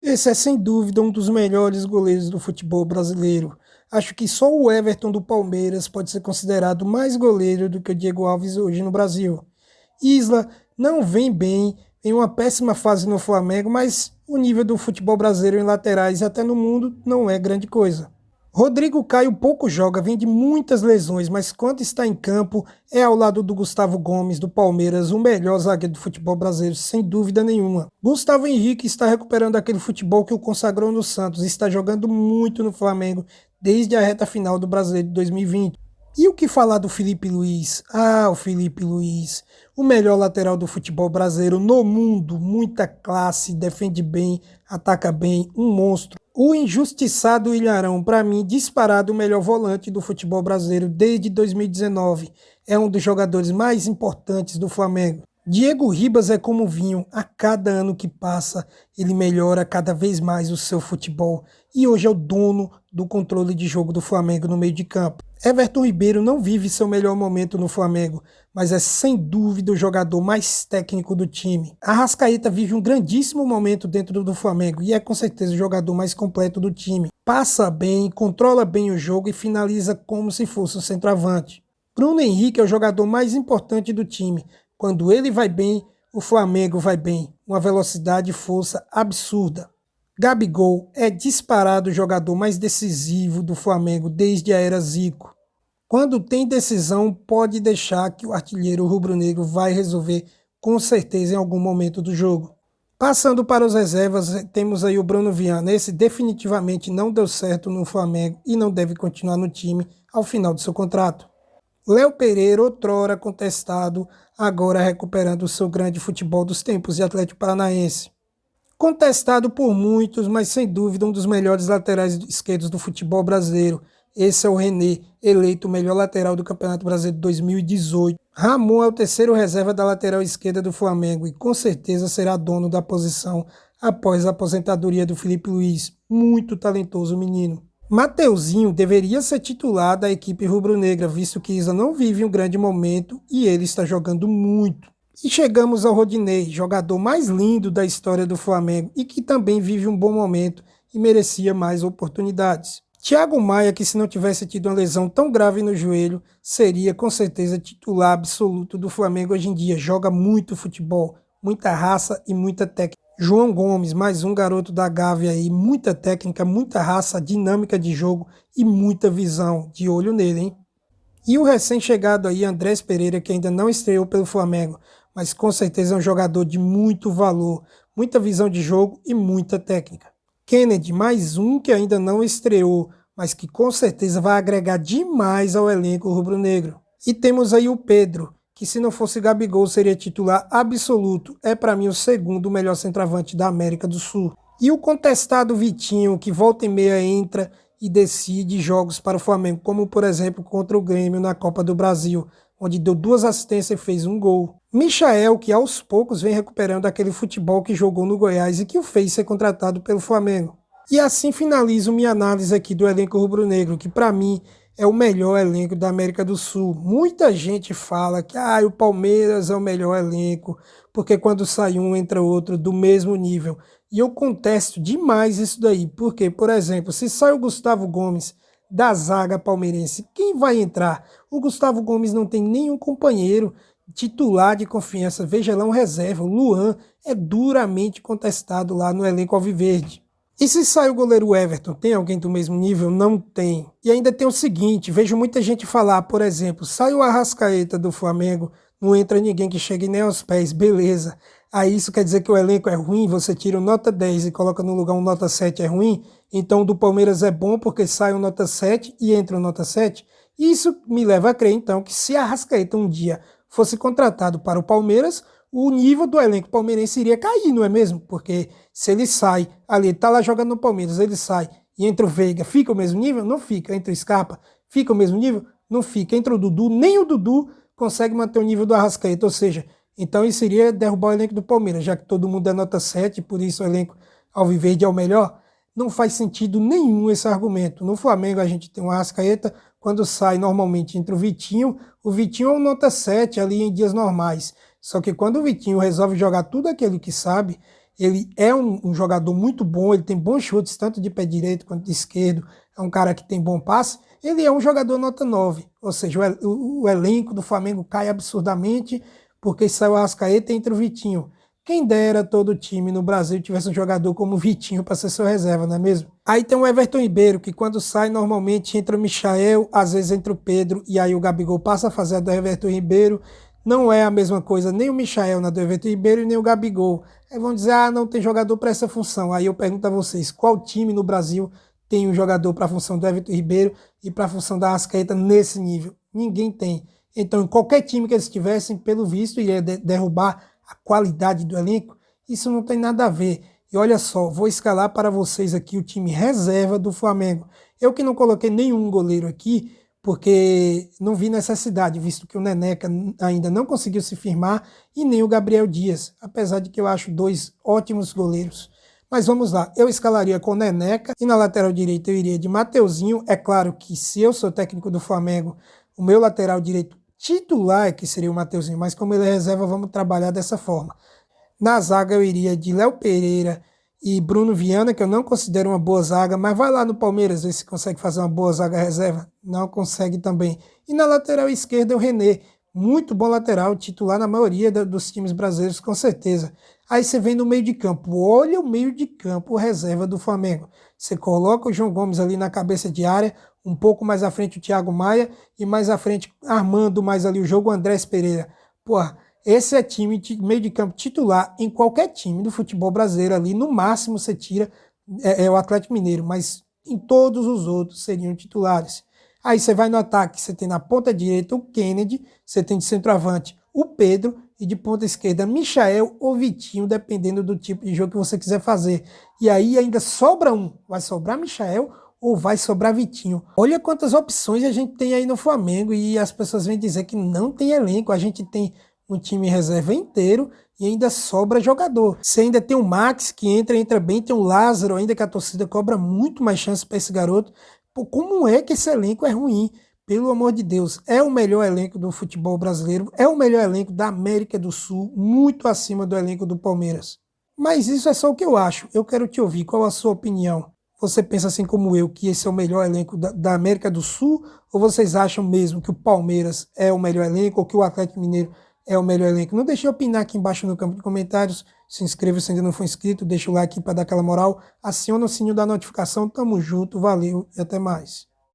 Esse é sem dúvida um dos melhores goleiros do futebol brasileiro. Acho que só o Everton do Palmeiras pode ser considerado mais goleiro do que o Diego Alves hoje no Brasil. Isla não vem bem, em uma péssima fase no Flamengo, mas o nível do futebol brasileiro em laterais e até no mundo não é grande coisa. Rodrigo Caio pouco joga, vem de muitas lesões, mas quando está em campo é ao lado do Gustavo Gomes do Palmeiras, o melhor zagueiro do futebol brasileiro, sem dúvida nenhuma. Gustavo Henrique está recuperando aquele futebol que o consagrou no Santos e está jogando muito no Flamengo desde a reta final do Brasileiro de 2020. E o que falar do Felipe Luiz? Ah, o Felipe Luiz, o melhor lateral do futebol brasileiro no mundo, muita classe, defende bem, ataca bem, um monstro. O injustiçado Ilharão, para mim, disparado o melhor volante do futebol brasileiro desde 2019. É um dos jogadores mais importantes do Flamengo. Diego Ribas é como vinho, a cada ano que passa, ele melhora cada vez mais o seu futebol e hoje é o dono do controle de jogo do Flamengo no meio de campo. Everton Ribeiro não vive seu melhor momento no Flamengo, mas é sem dúvida o jogador mais técnico do time. Arrascaeta vive um grandíssimo momento dentro do Flamengo e é com certeza o jogador mais completo do time. Passa bem, controla bem o jogo e finaliza como se fosse o centroavante. Bruno Henrique é o jogador mais importante do time. Quando ele vai bem, o Flamengo vai bem. Uma velocidade e força absurda. Gabigol é disparado o jogador mais decisivo do Flamengo desde a era Zico. Quando tem decisão, pode deixar que o artilheiro rubro-negro vai resolver com certeza em algum momento do jogo. Passando para os reservas, temos aí o Bruno Viana. Esse definitivamente não deu certo no Flamengo e não deve continuar no time ao final do seu contrato. Léo Pereira, outrora contestado, agora recuperando o seu grande futebol dos tempos de Atlético Paranaense. Contestado por muitos, mas sem dúvida um dos melhores laterais esquerdos do futebol brasileiro. Esse é o René, eleito o melhor lateral do Campeonato Brasileiro de 2018. Ramon é o terceiro reserva da lateral esquerda do Flamengo e com certeza será dono da posição após a aposentadoria do Felipe Luiz. Muito talentoso menino. Mateuzinho deveria ser titular da equipe rubro-negra, visto que Isa não vive um grande momento e ele está jogando muito. E chegamos ao Rodinei, jogador mais lindo da história do Flamengo e que também vive um bom momento e merecia mais oportunidades. Thiago Maia, que se não tivesse tido uma lesão tão grave no joelho, seria com certeza titular absoluto do Flamengo hoje em dia. Joga muito futebol, muita raça e muita técnica. João Gomes, mais um garoto da Gávea aí, muita técnica, muita raça, dinâmica de jogo e muita visão. De olho nele, hein? E o recém-chegado aí, Andrés Pereira, que ainda não estreou pelo Flamengo, mas com certeza é um jogador de muito valor, muita visão de jogo e muita técnica. Kennedy, mais um que ainda não estreou, mas que com certeza vai agregar demais ao elenco rubro-negro. E temos aí o Pedro, que se não fosse Gabigol seria titular absoluto, é para mim o segundo melhor centroavante da América do Sul. E o contestado Vitinho, que volta e meia entra e decide jogos para o Flamengo, como por exemplo contra o Grêmio na Copa do Brasil, onde deu 2 assistências e fez um gol. Michael, que aos poucos vem recuperando aquele futebol que jogou no Goiás e que o fez ser contratado pelo Flamengo. E assim finalizo minha análise aqui do elenco rubro-negro, que para mim é o melhor elenco da América do Sul. Muita gente fala que o Palmeiras é o melhor elenco, porque quando sai um entra outro do mesmo nível. E eu contesto demais isso daí, porque, por exemplo, se sai o Gustavo Gomes da zaga palmeirense, quem vai entrar? O Gustavo Gomes não tem nenhum companheiro titular de confiança. Veja lá um reserva, o Luan é duramente contestado lá no elenco alviverde. E se sai o goleiro Everton, tem alguém do mesmo nível? Não tem. E ainda tem o seguinte, vejo muita gente falar, por exemplo, sai o Arrascaeta do Flamengo, não entra ninguém que chegue nem aos pés, beleza. Aí isso quer dizer que o elenco é ruim, você tira o nota 10 e coloca no lugar um nota 7 é ruim, então o do Palmeiras é bom porque sai o nota 7 e entra o nota 7. Isso me leva a crer então que se a Arrascaeta um dia fosse contratado para o Palmeiras, o nível do elenco palmeirense iria cair, não é mesmo? Porque se ele sai, ali, ele tá lá jogando no Palmeiras, ele sai e entra o Veiga, fica o mesmo nível? Não fica. Entra o Scarpa, fica o mesmo nível? Não fica. Entra o Dudu, nem o Dudu consegue manter o nível do Arrascaeta, ou seja, então isso iria derrubar o elenco do Palmeiras, já que todo mundo é nota 7, por isso o elenco alviverde é o melhor. Não faz sentido nenhum esse argumento. No Flamengo a gente tem o Arrascaeta, quando sai normalmente entre o Vitinho é um nota 7 ali em dias normais. Só que quando o Vitinho resolve jogar tudo aquilo que sabe, Ele é um jogador muito bom, ele tem bons chutes, tanto de pé direito quanto de esquerdo, é um cara que tem bom passe, ele é um jogador nota 9, ou seja, o elenco do Flamengo cai absurdamente, porque saiu o Arrascaeta entre o Vitinho. Quem dera todo time no Brasil tivesse um jogador como o Vitinho para ser sua reserva, não é mesmo? Aí tem o Everton Ribeiro, que quando sai normalmente entra o Michael, às vezes entra o Pedro, e aí o Gabigol passa a fazer a do Everton Ribeiro. Não é a mesma coisa nem o Michael na do Everton Ribeiro e nem o Gabigol. Aí vão dizer, não tem jogador para essa função. Aí eu pergunto a vocês, qual time no Brasil tem um jogador para a função do Everton Ribeiro e para a função da Arrascaeta nesse nível? Ninguém tem. Então, em qualquer time que eles tivessem, pelo visto, ia derrubar a qualidade do elenco. Isso não tem nada a ver. E olha só, vou escalar para vocês aqui o time reserva do Flamengo. Eu que não coloquei nenhum goleiro aqui, porque não vi necessidade, visto que o Neneca ainda não conseguiu se firmar e nem o Gabriel Dias, apesar de que eu acho dois ótimos goleiros. Mas vamos lá, eu escalaria com o Neneca e na lateral direita eu iria de Mateuzinho. É claro que se eu sou técnico do Flamengo, o meu lateral direito titular é que seria o Mateuzinho, mas como ele é reserva, vamos trabalhar dessa forma. Na zaga eu iria de Léo Pereira e Bruno Viana, que eu não considero uma boa zaga, mas vai lá no Palmeiras ver se consegue fazer uma boa zaga reserva. Não consegue também. E na lateral esquerda o René, muito bom lateral, titular na maioria dos times brasileiros, com certeza. Aí você vem no meio de campo, olha o meio de campo, reserva do Flamengo. Você coloca o João Gomes ali na cabeça de área, um pouco mais à frente o Thiago Maia e mais à frente, armando mais ali o jogo, o Andrés Pereira. Porra, esse é time de meio de campo titular em qualquer time do futebol brasileiro ali. No máximo você tira o Atlético Mineiro, mas em todos os outros seriam titulares. Aí você vai no ataque, você tem na ponta direita o Kennedy, você tem de centroavante o Pedro e de ponta esquerda Michael ou Vitinho, dependendo do tipo de jogo que você quiser fazer. E aí ainda sobra um, vai sobrar Michael ou vai sobrar Vitinho. Olha quantas opções a gente tem aí no Flamengo e as pessoas vêm dizer que não tem elenco, a gente tem um time reserva inteiro e ainda sobra jogador. Você ainda tem o Max que entra bem, tem o Lázaro ainda que a torcida cobra muito mais chance para esse garoto. Pô, como é que esse elenco é ruim? Pelo amor de Deus, é o melhor elenco do futebol brasileiro, é o melhor elenco da América do Sul, muito acima do elenco do Palmeiras. Mas isso é só o que eu acho, eu quero te ouvir, qual a sua opinião? Você pensa assim como eu, que esse é o melhor elenco da América do Sul? Ou vocês acham mesmo que o Palmeiras é o melhor elenco ou que o Atlético Mineiro é o melhor elenco? Não deixe eu opinar aqui embaixo no campo de comentários. Se inscreva se ainda não for inscrito, deixa o like para dar aquela moral. Aciona o sininho da notificação. Tamo junto, valeu e até mais.